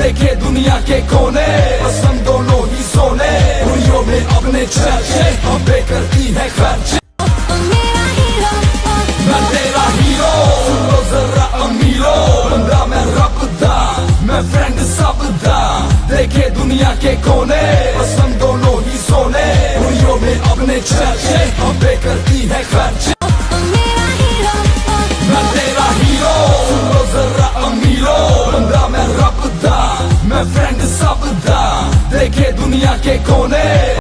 देखे दुनिया के कोने, पसंद दोनों ही सोने, दुनिया में अपने चर्चे, हम पे करती है खर्चे। मैं तेरा हीरो, सुन लो जरा अमीरो, बंदा मैं रब दा, मैं फ्रेंड सब दा, देखे दुनिया के कोने, पसंद दोनों ही सोने, दुनिया में अपने चर्चे, हम पे करती है खर्चे। मैं तेरा हीरो, सुन लो जरा अमीरो, बंदा मैं रब दा, मैं फ्रेंड सब दा, देखे दुनिया के कोने।